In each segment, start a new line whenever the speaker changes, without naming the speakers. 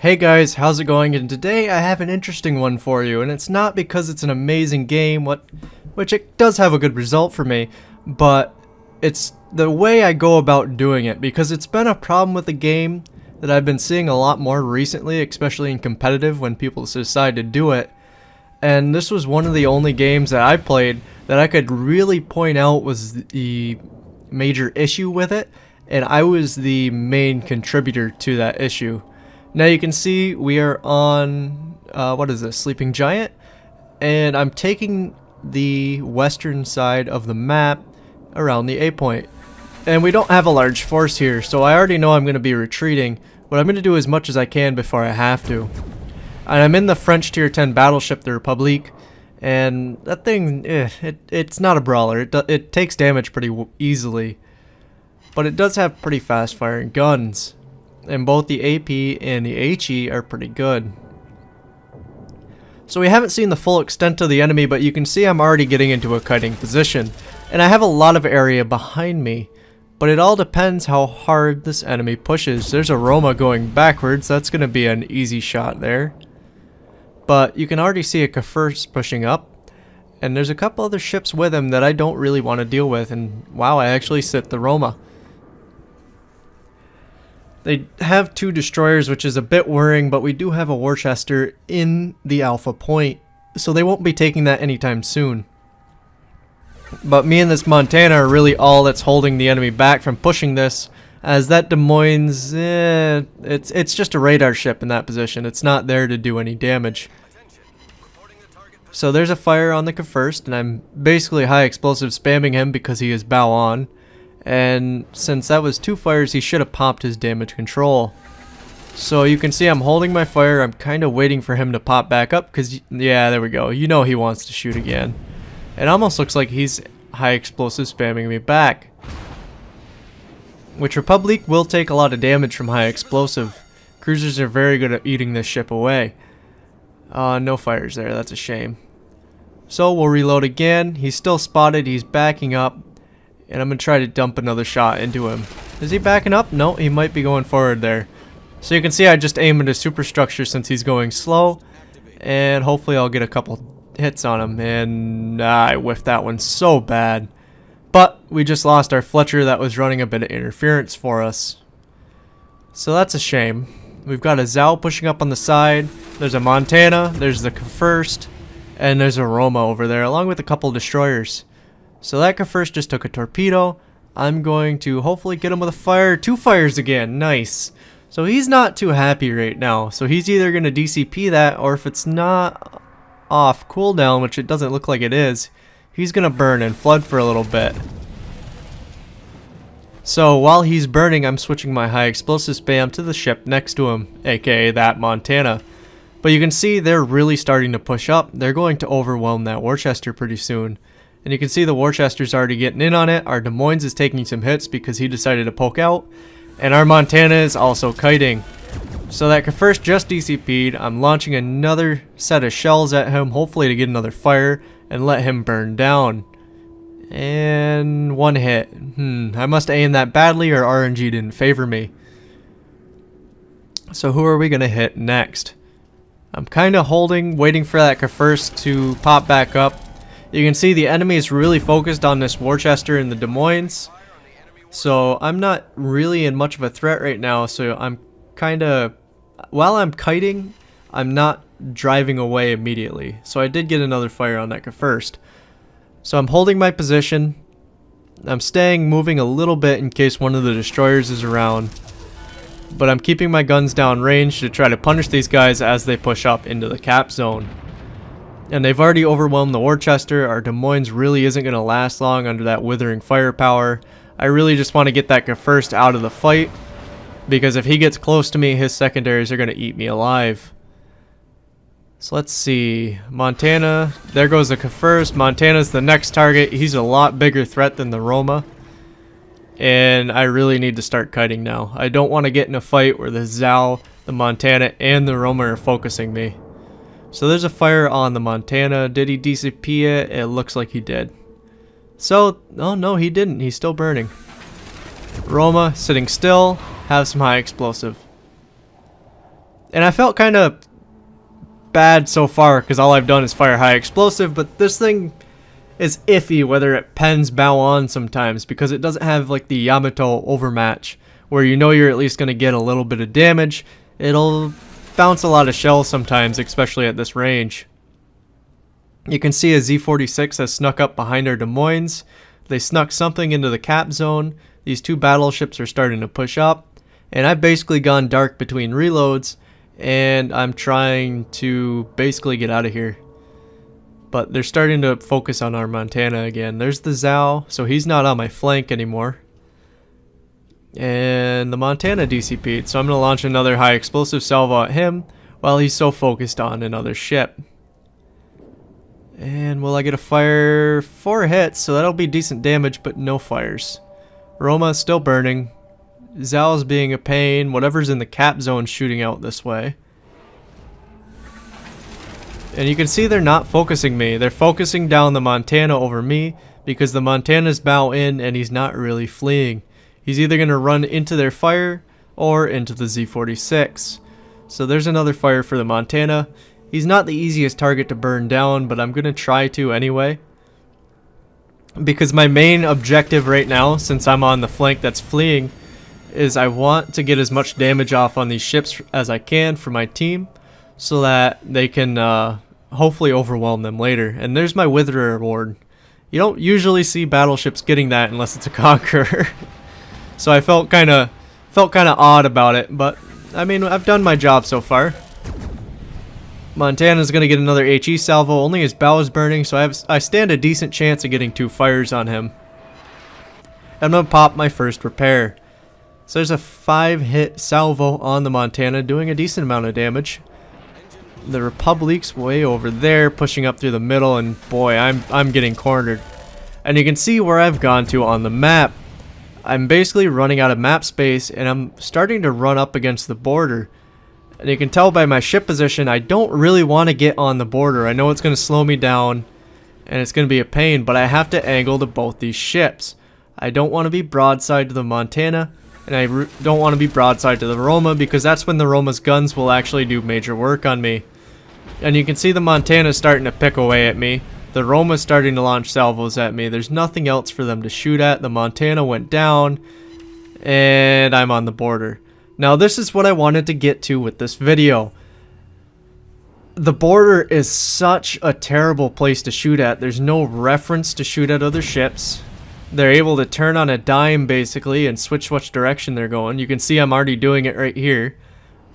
Hey guys, how's it going? And today I have an interesting one for you, and it's not because it's an amazing game, which it does have a good result for me, but it's the way I go about doing it, because it's been a problem with the game that I've been seeing a lot more recently, especially in competitive when people decide to do it. And this was one of the only games that I played that I could really point out was the major issue with it, and I was the main contributor to that issue. Now you can see we are on, what is this, Sleeping Giant? And I'm taking the western side of the map around the A point. And we don't have a large force here, so I already know I'm going to be retreating, but I'm going to do as much as I can before I have to. And I'm in the French Tier 10 battleship, the Republique, and that thing, it's not a brawler. It takes damage pretty easily, but it does have pretty fast firing guns. And both the AP and the HE are pretty good. So we haven't seen the full extent of the enemy, but you can see I'm already getting into a kiting position. And I have a lot of area behind me, but it all depends how hard this enemy pushes. There's a Roma going backwards, that's going to be an easy shot there. But you can already see a Kafir's pushing up, and there's a couple other ships with him that I don't really want to deal with, and wow, I actually sit the Roma. They have two destroyers, which is a bit worrying, but we do have a Worcester in the Alpha point, so they won't be taking that anytime soon. But me and this Montana are really all that's holding the enemy back from pushing this, as that Des Moines, it's just a radar ship in that position. It's not there to do any damage. So there's a fire on the first, and I'm basically high explosive spamming him because he is bow on. And since that was two fires, he should have popped his damage control. So you can see I'm holding my fire. I'm kind of waiting for him to pop back up because, yeah, there we go. You know he wants to shoot again. It almost looks like he's high explosive spamming me back. Which Republique will take a lot of damage from high explosive. Cruisers are very good at eating this ship away. No fires there. That's a shame. So we'll reload again. He's still spotted. He's backing up. And I'm going to try to dump another shot into him. Is he backing up? No, he might be going forward there. So you can see I just aim into superstructure since he's going slow. And hopefully I'll get a couple hits on him. And I whiffed that one so bad. But we just lost our Fletcher that was running a bit of interference for us. So that's a shame. We've got a Zhao pushing up on the side. There's a Montana. There's the First. And there's a Roma over there along with a couple destroyers. So that First just took a torpedo. I'm going to hopefully get him with a fire. Two fires again. Nice. So he's not too happy right now. So he's either going to DCP that, or if it's not off cooldown, which it doesn't look like it is, he's going to burn and flood for a little bit. So while he's burning, I'm switching my high explosive spam to the ship next to him, aka that Montana. But you can see they're really starting to push up. They're going to overwhelm that Worcester pretty soon. And you can see the Worcester's already getting in on it. Our Des Moines is taking some hits because he decided to poke out. And our Montana is also kiting. So that First just DCP'd. I'm launching another set of shells at him, hopefully to get another fire and let him burn down. And one hit. I must have aimed that badly, or RNG didn't favor me. So who are we going to hit next? I'm kind of holding, waiting for that First to pop back up. You can see the enemy is really focused on this Worcester in the Des Moines. So I'm not really in much of a threat right now. So I'm kind of, while I'm kiting, I'm not driving away immediately. So I did get another fire on that First. So I'm holding my position. I'm staying moving a little bit in case one of the destroyers is around. But I'm keeping my guns down range to try to punish these guys as they push up into the cap zone. And they've already overwhelmed the Worcester. Our Des Moines really isn't going to last long under that withering firepower. I really just want to get that First out of the fight, because if he gets close to me, his secondaries are going to eat me alive. So let's see. Montana. There goes the First. Montana's the next target. He's a lot bigger threat than the Roma. And I really need to start kiting now. I don't want to get in a fight where the Zhao, the Montana, and the Roma are focusing me. So there's a fire on the Montana. Did he DCP it? It looks like he did. So, oh no, he didn't. He's still burning. Roma sitting still. Have some high explosive. And I felt kind of bad so far because all I've done is fire high explosive, but this thing is iffy whether it pens bow on sometimes because it doesn't have like the Yamato overmatch where you know you're at least going to get a little bit of damage. It'll bounce a lot of shells sometimes, especially at this range. You can see a Z-46 has snuck up behind our Des Moines. They snuck something into the cap zone. These two battleships are starting to push up, and I've basically gone dark between reloads, and I'm trying to basically get out of here. But they're starting to focus on our Montana again. There's the Zhao, so he's not on my flank anymore. And the Montana DCP'd, so I'm going to launch another high explosive salvo at him while he's so focused on another ship. And will I get a fire? 4 hits, so that'll be decent damage, but no fires. Roma is still burning. Zhao's being a pain. Whatever's in the cap zone shooting out this way. And you can see they're not focusing me. They're focusing down the Montana over me because the Montana's bow in and he's not really fleeing. He's either going to run into their fire or into the Z-46. So there's another fire for the Montana. He's not the easiest target to burn down, but I'm going to try to anyway. Because my main objective right now, since I'm on the flank that's fleeing, is I want to get as much damage off on these ships as I can for my team so that they can hopefully overwhelm them later. And there's my Witherer award. You don't usually see battleships getting that unless it's a Conqueror. So I felt kind of odd about it, but I mean, I've done my job so far. Montana's going to get another HE salvo. Only his bow is burning, so I stand a decent chance of getting 2 fires on him. I'm going to pop my first repair. So there's a 5-hit salvo on the Montana, doing a decent amount of damage. The Republique's way over there, pushing up through the middle, and boy, I'm getting cornered. And you can see where I've gone to on the map. I'm basically running out of map space, and I'm starting to run up against the border. And you can tell by my ship position, I don't really want to get on the border. I know it's going to slow me down, and it's going to be a pain, but I have to angle to both these ships. I don't want to be broadside to the Montana, and I don't want to be broadside to the Roma, because that's when the Roma's guns will actually do major work on me. And you can see the Montana starting to pick away at me. The Roma's starting to launch salvos at me. There's nothing else for them to shoot at. The Montana went down, and I'm on the border. Now this is what I wanted to get to with this video. The border is such a terrible place to shoot at. There's no reference to shoot at other ships. They're able to turn on a dime basically and switch which direction they're going. You can see I'm already doing it right here.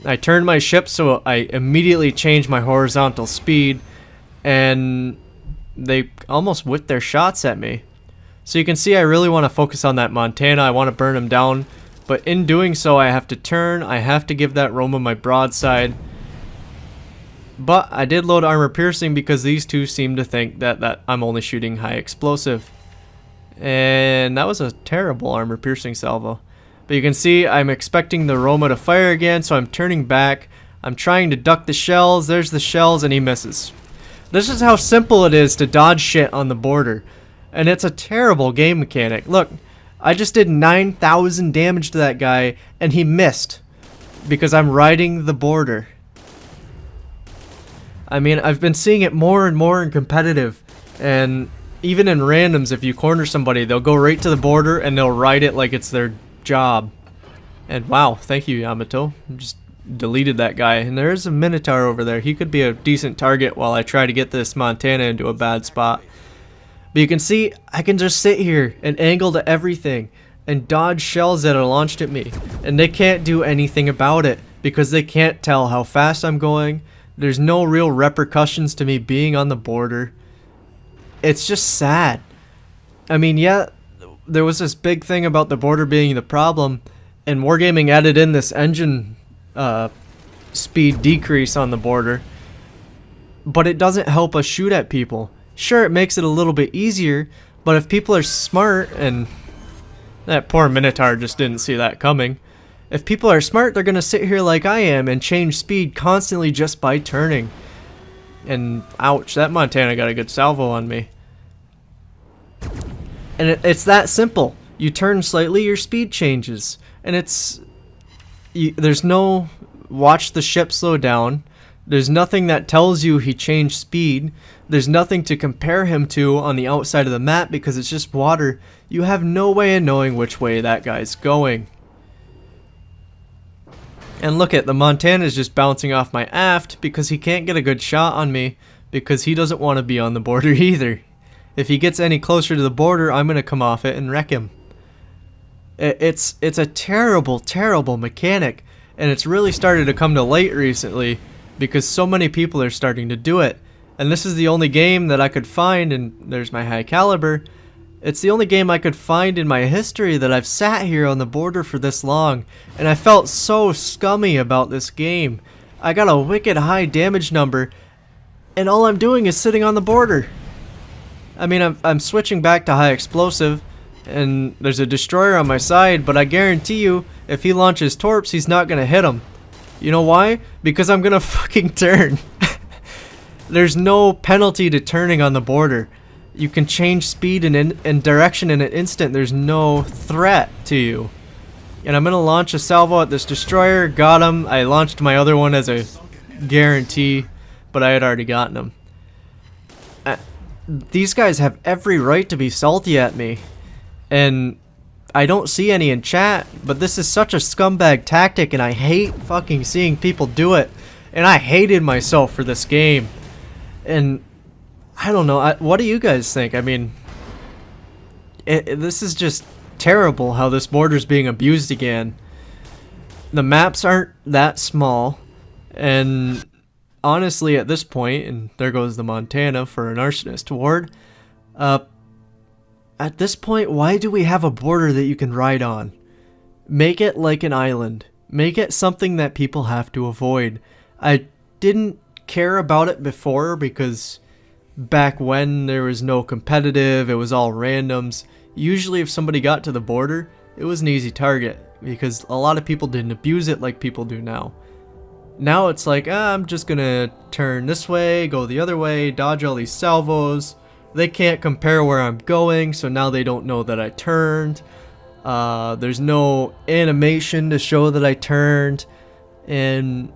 I turned my ship so I immediately changed my horizontal speed, and they almost whipped their shots at me. So you can see I really want to focus on that Montana. I want to burn him down. But in doing so, I have to turn. I have to give that Roma my broadside. But I did load armor piercing because these two seem to think that I'm only shooting high explosive. And that was a terrible armor piercing salvo. But you can see I'm expecting the Roma to fire again, so I'm turning back. I'm trying to duck the shells. There's the shells, and he misses. This is how simple it is to dodge shit on the border. And it's a terrible game mechanic. Look, I just did 9,000 damage to that guy, and he missed because I'm riding the border. I mean, I've been seeing it more and more in competitive, and even in randoms, if you corner somebody, they'll go right to the border and they'll ride it like it's their job. And wow, thank you, Yamato. Just deleted that guy. And there is a Minotaur over there. He could be a decent target while I try to get this Montana into a bad spot. But you can see I can just sit here and angle to everything and dodge shells that are launched at me. And they can't do anything about it because they can't tell how fast I'm going. There's no real repercussions to me being on the border. It's just sad. I mean, yeah, there was this big thing about the border being the problem, and Wargaming added in this engine speed decrease on the border. But it doesn't help us shoot at people. Sure, it makes it a little bit easier, but if people are smart, and that poor Minotaur just didn't see that coming. If people are smart, they're going to sit here like I am and change speed constantly just by turning. And ouch, that Montana got a good salvo on me. And it's that simple. You turn slightly, your speed changes. And there's no watch the ship slow down. There's nothing that tells you he changed speed. There's nothing to compare him to on the outside of the map because it's just water. You have no way of knowing which way that guy's going. And look at the Montana is just bouncing off my aft because he can't get a good shot on me because he doesn't want to be on the border either. If he gets any closer to the border, I'm going to come off it and wreck him. It's a terrible, terrible mechanic, and it's really started to come to light recently because so many people are starting to do it. And this is the only game that I could find, and there's my high caliber. It's the only game I could find in my history that I've sat here on the border for this long, and I felt so scummy about this game. I got a wicked high damage number, and all I'm doing is sitting on the border. I mean, I'm switching back to high explosive, and there's a destroyer on my side, but I guarantee you, if he launches torps, he's not gonna hit him. You know why? Because I'm gonna fucking turn. There's no penalty to turning on the border. You can change speed and direction in an instant. There's no threat to you. And I'm gonna launch a salvo at this destroyer. Got him. I launched my other one as a guarantee, but I had already gotten him. These guys have every right to be salty at me. And I don't see any in chat, but this is such a scumbag tactic, and I hate fucking seeing people do it. And I hated myself for this game. And I don't know, what do you guys think? I mean, this is just terrible how this border's being abused again. The maps aren't that small, and honestly at this point, and there goes the Montana for an arsonist ward, at this point, why do we have a border that you can ride on? Make it like an island. Make it something that people have to avoid. I didn't care about it before because back when there was no competitive, it was all randoms. Usually if somebody got to the border, it was an easy target because a lot of people didn't abuse it like people do now. Now it's like, I'm just gonna turn this way, go the other way, dodge all these salvos. They can't compare where I'm going, so now they don't know that I turned. There's no animation to show that I turned. And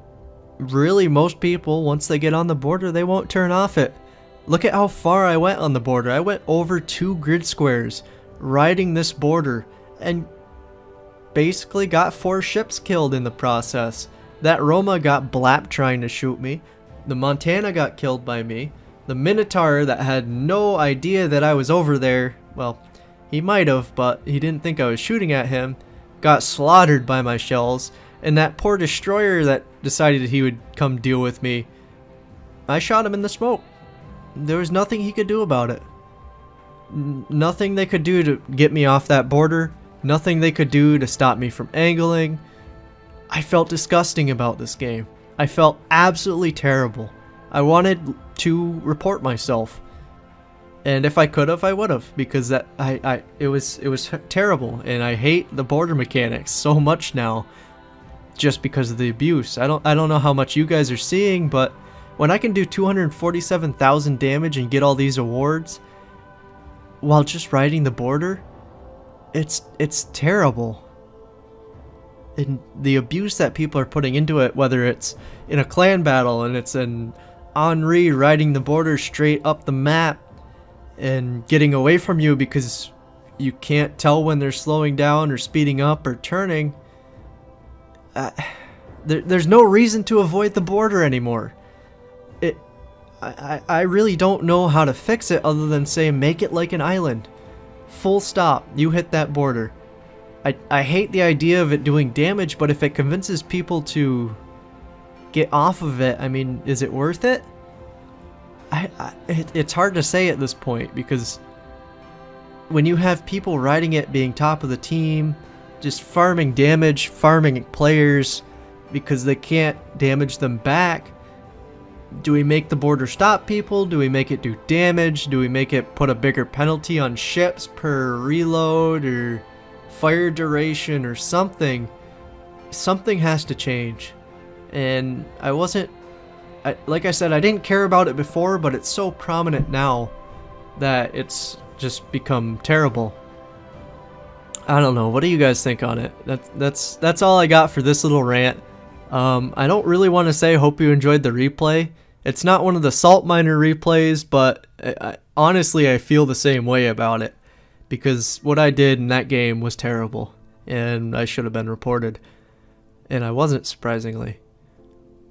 really most people, once they get on the border, they won't turn off it. Look at how far I went on the border. I went over 2 grid squares riding this border and basically got 4 ships killed in the process. That Roma got blapped trying to shoot me. The Montana got killed by me. The Minotaur that had no idea that I was over there, well, he might have, but he didn't think I was shooting at him, got slaughtered by my shells. And that poor destroyer that decided he would come deal with me, I shot him in the smoke. There was nothing he could do about it. Nothing they could do to get me off that border. Nothing they could do to stop me from angling. I felt disgusting about this game. I felt absolutely terrible. I wanted to report myself. And if I could have, I would have, because that it was terrible, and I hate the border mechanics so much now just because of the abuse. I don't know how much you guys are seeing, but when I can do 247,000 damage and get all these awards while just riding the border, it's terrible. And the abuse that people are putting into it, whether it's in a clan battle and it's an Henri riding the border straight up the map and getting away from you because you can't tell when they're slowing down or speeding up or turning, there's no reason to avoid the border anymore. I really don't know how to fix it other than say make it like an island. Full stop. You hit that border. I hate the idea of it doing damage, but if it convinces people to get off of it, I mean, is it worth it? It's hard to say at this point, because when you have people riding it being top of the team, just farming damage, farming players because they can't damage them back, do we make the border stop people? Do we make it do damage? Do we make it put a bigger penalty on ships per reload or fire duration or something? Something has to change. And like I said, I didn't care about it before, but it's so prominent now that it's just become terrible. I don't know. What do you guys think on it? That's all I got for this little rant. I don't really want to say hope you enjoyed the replay. It's not one of the salt miner replays, but honestly I feel the same way about it, because what I did in that game was terrible and I should have been reported, and I wasn't, surprisingly.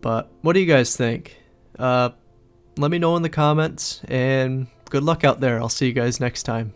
But what do you guys think? Let me know in the comments, and good luck out there. I'll see you guys next time.